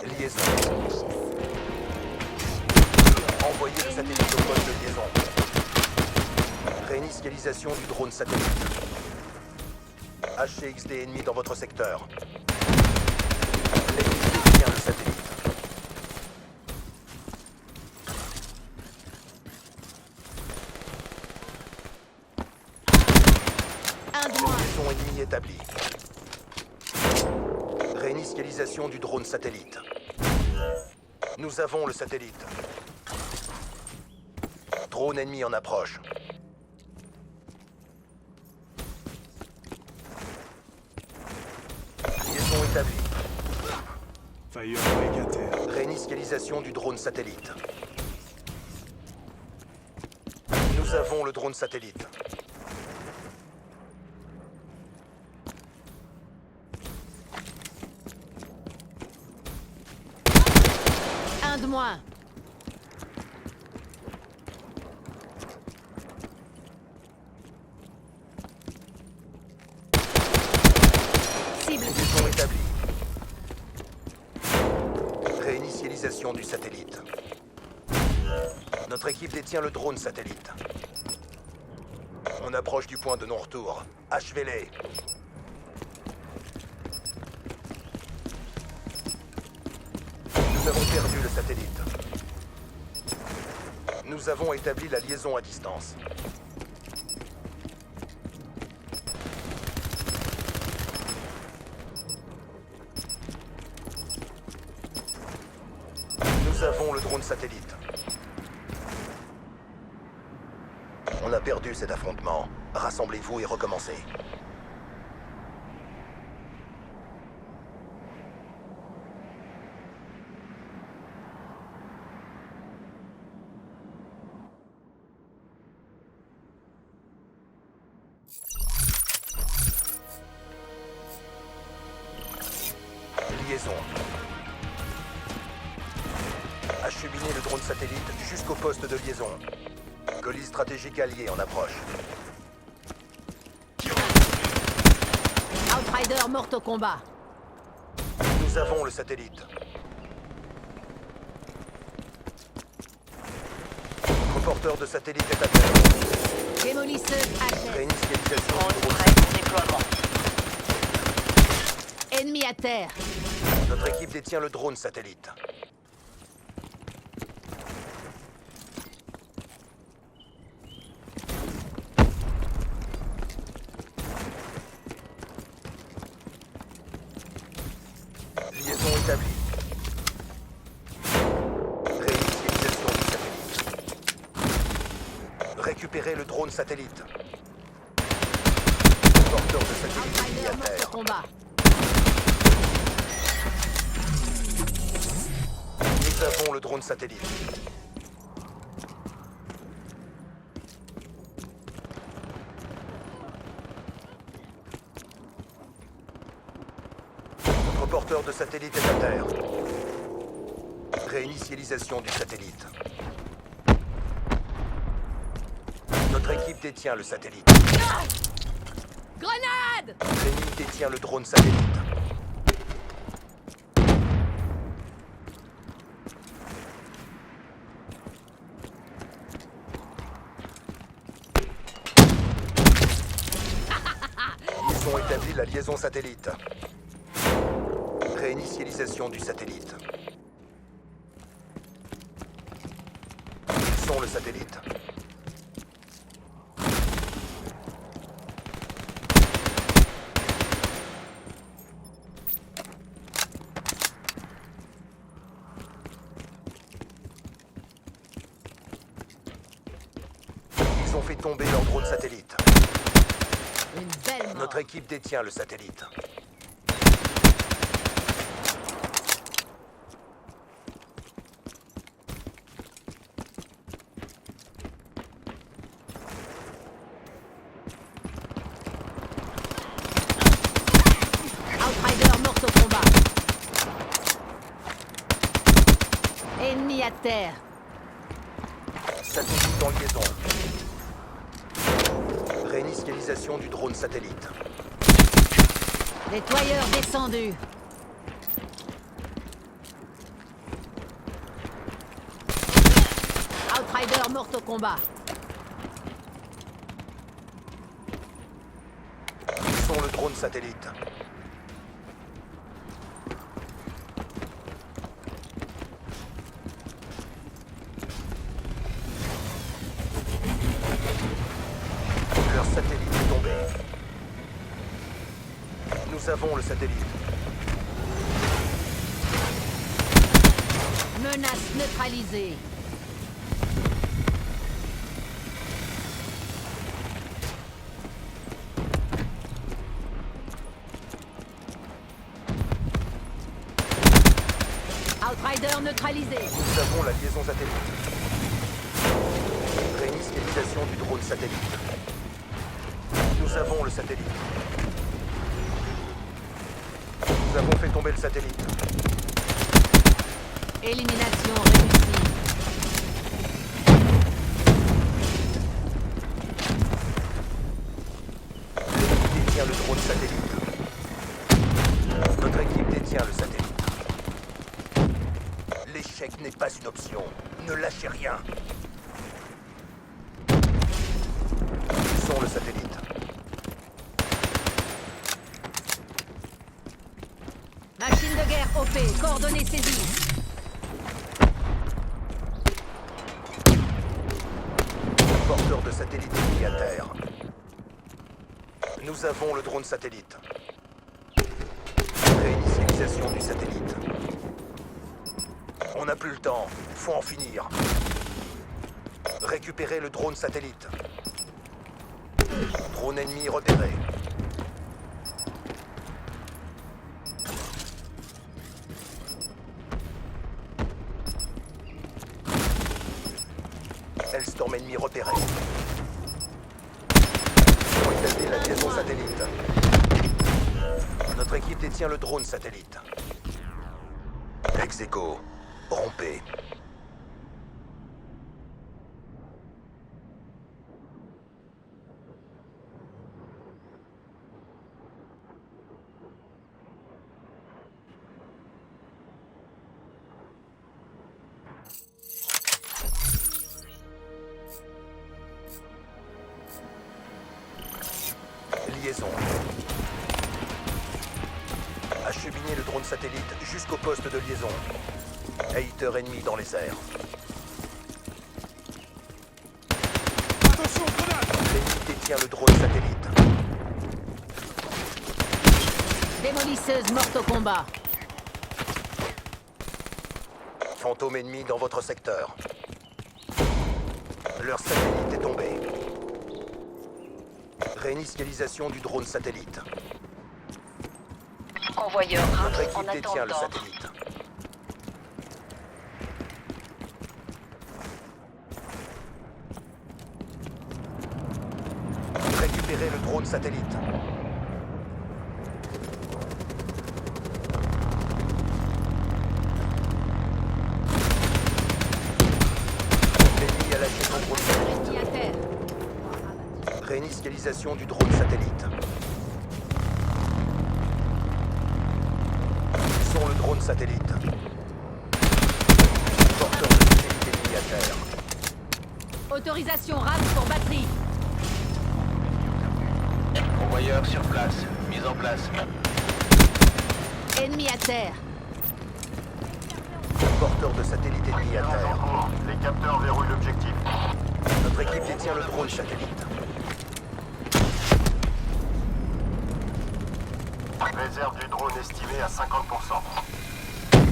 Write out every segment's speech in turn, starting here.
Liaison. Envoyez le satellite au poste de liaison. Réinitialisation du drone satellite. HCXD ennemi dans votre secteur. L'ennemi détient le satellite. Liaison ennemie établie. Réinitialisation du drone satellite. Nous avons le satellite. Drone ennemi en approche. Liaison établie. Firebreak à terre. Réinitialisation du drone satellite. Nous avons le drone satellite. Un de moins. Cible. Liaison établie. Réinitialisation du satellite. Notre équipe détient le drone satellite. On approche du point de non-retour. Achevez-les. Nous avons perdu le satellite. Nous avons établi la liaison à distance. Nous avons le drone satellite. On a perdu cet affrontement. Rassemblez-vous et recommencez. Liaison. Acheminez le drone satellite jusqu'au poste de liaison. Colis stratégique allié en approche. Outrider morte au combat. Nous avons le satellite. Notre porteur de satellite est à terre. Démolisseuse à Réinitialisation Drone du drone. prêt pour déploiement. ennemi à terre. Notre équipe détient le drone satellite. Liaison établie. Réinitialisation du satellite. Récupérez le drone satellite. Porteur de satellite mis Outrider à morte au terre. combat. Nous avons le drone satellite. Notre porteur de satellite est à terre. Réinitialisation du satellite. Notre équipe détient le satellite. Grenade! L'ennemi détient le drone satellite. Liaison établie, la liaison satellite. Réinitialisation du satellite. Ils sont le satellite. Ils ont fait tomber leur drone satellite. Une belle mort. Notre équipe détient le satellite. Outrider morte au combat. Ennemi à terre. Satellite en liaison. Réinitialisation du drone satellite. Nettoyeur descendu. Outrider mort au combat. Ils sont le drone satellite. Leur satellite est tombé. Nous avons le satellite. Menace neutralisée. Outrider neutralisé. Nous avons la liaison satellite. Réinitialisation du drone satellite. Nous avons le satellite. Nous avons fait tomber le satellite. Élimination réussie. L'ennemi détient le drone satellite. Notre équipe détient le satellite. L'échec n'est pas une option. Ne lâchez rien. Ils sont le satellite. Machine de guerre OP. Coordonnées saisies. Porteur de satellite ennemi à terre. Nous avons le drone satellite. Réinitialisation du satellite. On n'a plus le temps. Faut en finir. Récupérer le drone satellite. Drone ennemi repéré. Hellstorm ennemi repéré. Faut établir la liaison satellite. Notre équipe détient le drone satellite. Ex-Aequo, rompez. Liaison. Acheminez le drone satellite jusqu'au poste de liaison. Hater ennemi dans les airs. Attention, grenade! L'ennemi détient le drone satellite. Démolisseuse morte au combat. Fantôme ennemi dans votre secteur. Leur satellite est tombé. Réinitialisation du drone satellite. Envoyeur Notre RAPS en équipe détient attente le d'ordre. satellite. Récupérez le drone satellite. L'ennemi a lâché son drone satellite. Ennemi à terre. Réinitialisation du drone satellite. Ils sont le drone satellite. Porteur de satellite ennemi à terre. Autorisation RAPS pour batterie. Envoyeur sur place. Mise en place. Ennemi à terre. Porteur de satellite ennemi à terre. Les capteurs verrouillent l'objectif. Notre équipe détient le drone satellite. Réserve du drone estimée à 50%.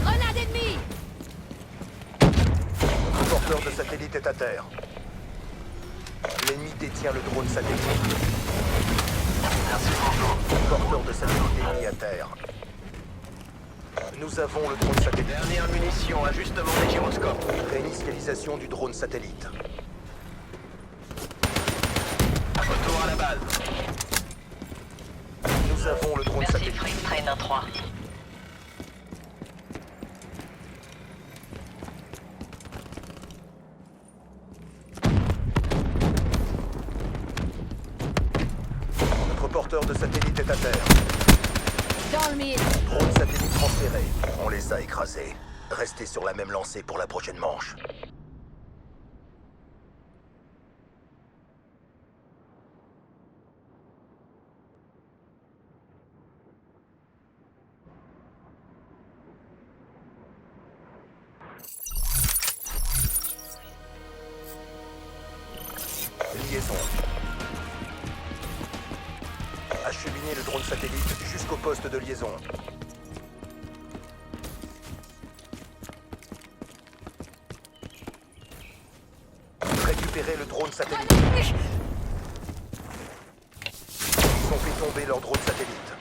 Grenade ennemie. Le porteur de satellite est à terre. L'ennemi détient le drone satellite. Merci Franco. Porteur de satellite ennemi à terre. Nous avons le drone satellite. Dernière munition, ajustement des gyroscopes. Réinitialisation du drone satellite. Retour à la base. Nous avons le drone Merci satellite. Freight Train 1-3. Notre porteur de satellite est à terre. Dans le mille. Drone satellite transféré. On les a écrasés. Restez sur la même lancée pour la prochaine manche. Accompagnez le drone satellite jusqu'au poste de liaison. Récupérez le drone satellite. Ils ont fait tomber leur drone satellite.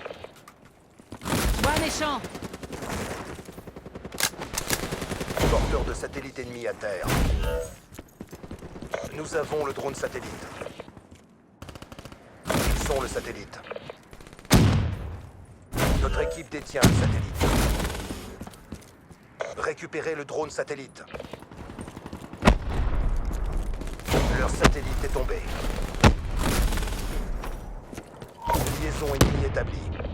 Vois un méchant. Porteur de satellite ennemi à terre. Nous avons le drone satellite. Ils sont le satellite. Notre équipe détient le satellite. Récupérez le drone satellite. Leur satellite est tombé. Liaison ennemie établie.